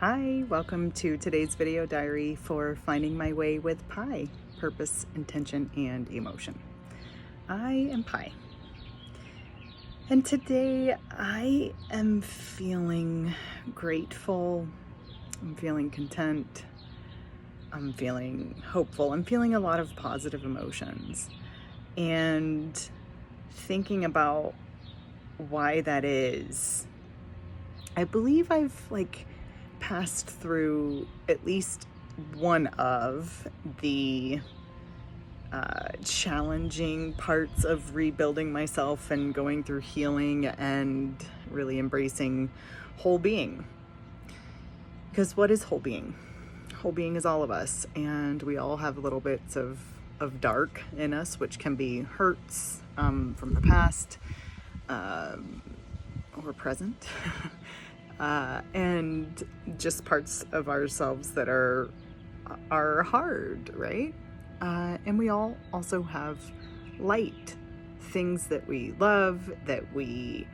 Hi, welcome to today's video diary for finding my way with Pi, purpose, intention, and emotion. I am Pi, and today I am feeling grateful, I'm feeling content, I'm feeling hopeful, I'm feeling a lot of positive emotions, and thinking about why that is. I believe I've passed through at least one of the challenging parts of rebuilding myself and going through healing and really embracing whole being. Because what is whole being? Whole being is all of us, and we all have little bits of dark in us, which can be hurts from the past or present. And just parts of ourselves that are hard, right? And we all also have light, things that we love, that we,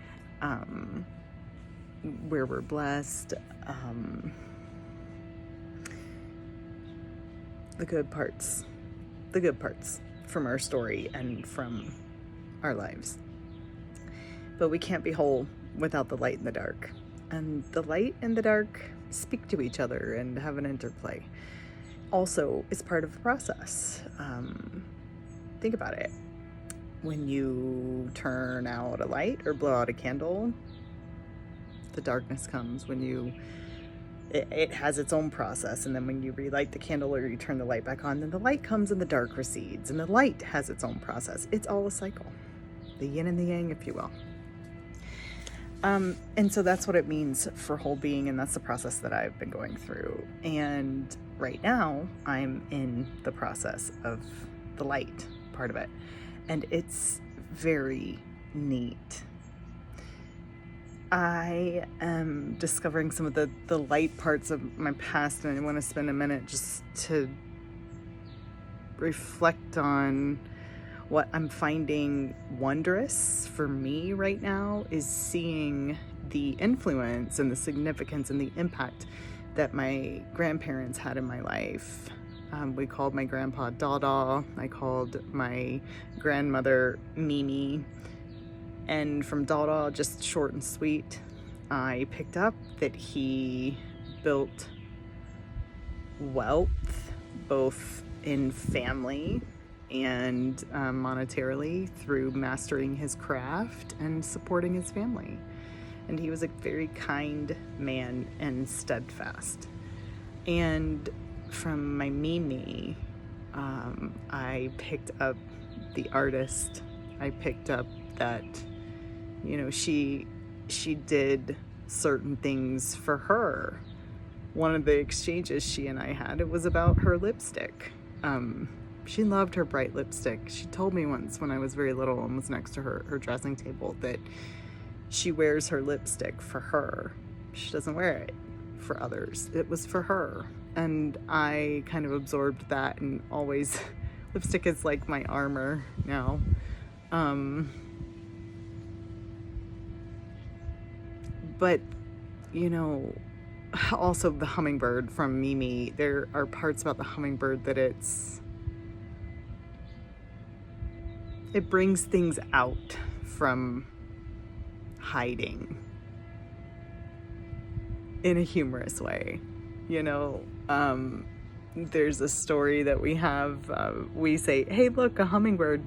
where we're blessed, the good parts from our story and from our lives. But we can't be whole without the light and the dark. And the light and the dark speak to each other and have an interplay. Also, it's part of the process. Think about it. When you turn out a light or blow out a candle, the darkness comes. It has its own process. And then when you relight the candle or you turn the light back on, then the light comes and the dark recedes. And the light has its own process. It's all a cycle. The yin and the yang, if you will. And so that's what it means for whole being, and that's the process that I've been going through. And right now I'm in the process of the light part of it, and it's very neat. I am discovering some of the light parts of my past, and I want to spend a minute just to reflect on what I'm finding wondrous for me right now is seeing the influence and the significance and the impact that my grandparents had in my life. We called my grandpa Dada. I called my grandmother Mimi. And from Dada, just short and sweet, I picked up that he built wealth, both in family and monetarily, through mastering his craft and supporting his family. And he was a very kind man and steadfast. And from my Mimi, I picked up the artist. I picked up that, she did certain things for her. One of the exchanges she and I had, it was about her lipstick. She loved her bright lipstick. She told me once when I was very little and was next to her dressing table that she wears her lipstick for her. She doesn't wear it for others. It was for her. And I kind of absorbed that, and always, lipstick is like my armor now. But, also the hummingbird from Mimi, there are parts about the hummingbird that it brings things out from hiding in a humorous way. There's a story that we have, we say, hey, look, a hummingbird.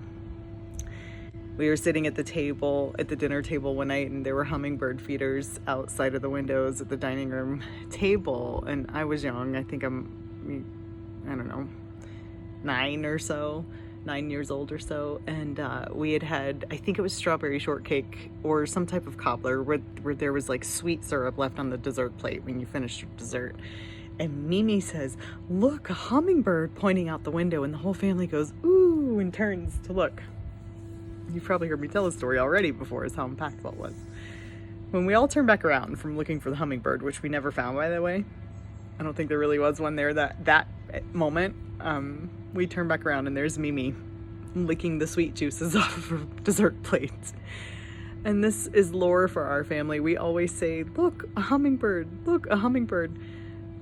We were sitting at the dinner table one night, and there were hummingbird feeders outside of the windows at the dining room table. And I was young. I think I don't know, 9 years old or so, and we had, I think it was strawberry shortcake or some type of cobbler where there was sweet syrup left on the dessert plate when you finished your dessert. And Mimi says, look, a hummingbird, pointing out the window, and the whole family goes, ooh, and turns to look. You've probably heard me tell the story already before, is how impactful it was. When we all turned back around from looking for the hummingbird, which we never found, by the way, I don't think there really was one there that moment, we turn back around and there's Mimi licking the sweet juices off of her dessert plate. And this is lore for our family. We always say, look, a hummingbird, look, a hummingbird.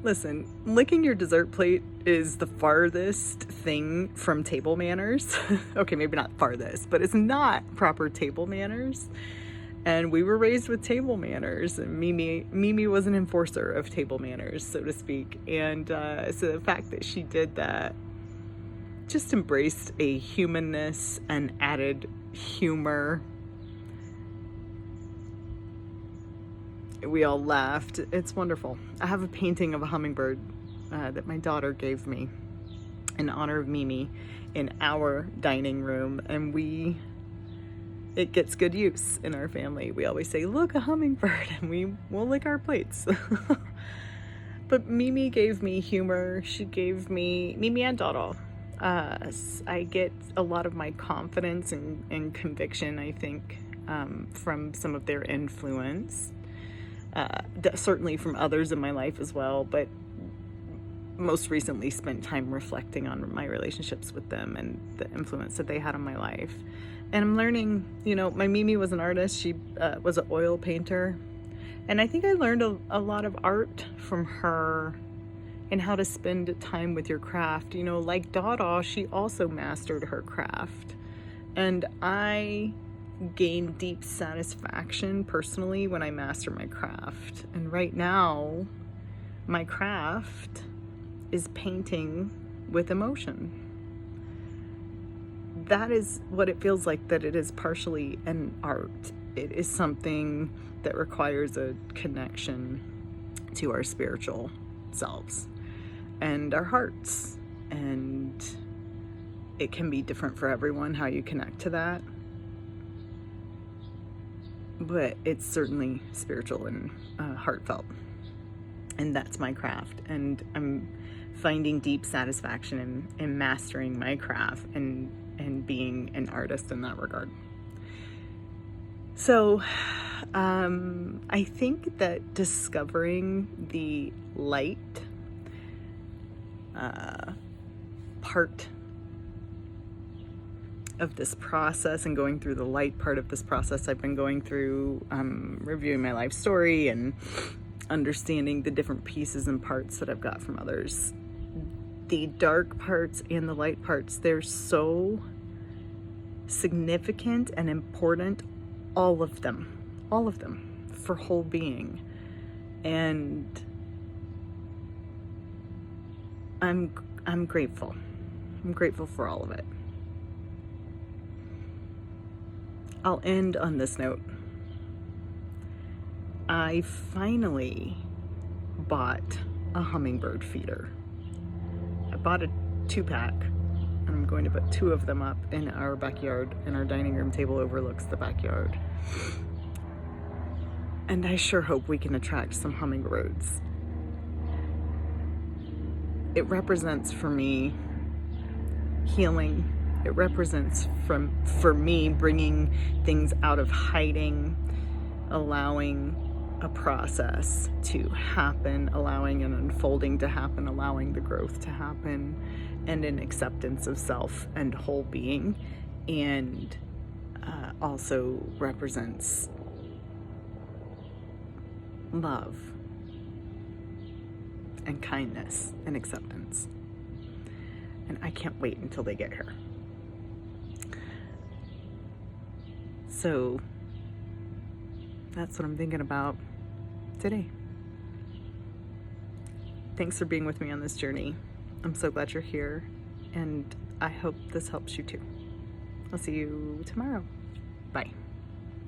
Listen, licking your dessert plate is the farthest thing from table manners. Okay, maybe not farthest, but it's not proper table manners. And we were raised with table manners, and Mimi was an enforcer of table manners, so to speak. And so the fact that she did that just embraced a humanness and added humor. We all laughed. It's wonderful. I have a painting of a hummingbird that my daughter gave me in honor of Mimi in our dining room, and it gets good use in our family. We always say, look, a hummingbird, and we'll lick our plates. But Mimi gave me humor. She gave me, Mimi and Dada. I get a lot of my confidence and conviction, I think, from some of their influence. Certainly from others in my life as well, but most recently spent time reflecting on my relationships with them and the influence that they had on my life. And I'm learning, my Mimi was an artist. She was an oil painter. And I think I learned a lot of art from her and how to spend time with your craft. Like Dada, she also mastered her craft. And I gain deep satisfaction personally when I master my craft. And right now, my craft is painting with emotion. That is what it feels like, that it is partially an art. It is something that requires a connection to our spiritual selves and our hearts. And it can be different for everyone how you connect to that. But it's certainly spiritual and heartfelt. And that's my craft. And I'm finding deep satisfaction in mastering my craft and being an artist in that regard. So I think that discovering the light part of this process and going through the light part of this process, I've been going through reviewing my life story and understanding the different pieces and parts that I've got from others. The dark parts and the light parts, they're so significant and important, all of them for whole being. And I'm grateful. I'm grateful for all of it. I'll end on this note. I finally bought a hummingbird feeder. I bought a 2-pack, and I'm going to put 2 of them up in our backyard, and our dining room table overlooks the backyard. And I sure hope we can attract some hummingbirds. It represents for me healing. It represents for me bringing things out of hiding, allowing a process to happen, allowing an unfolding to happen, allowing the growth to happen, and an acceptance of self and whole being. And also represents love and kindness and acceptance. And I can't wait until they get here. So that's what I'm thinking about today. Thanks for being with me on this journey. I'm so glad you're here, and I hope this helps you too. I'll see you tomorrow. Bye.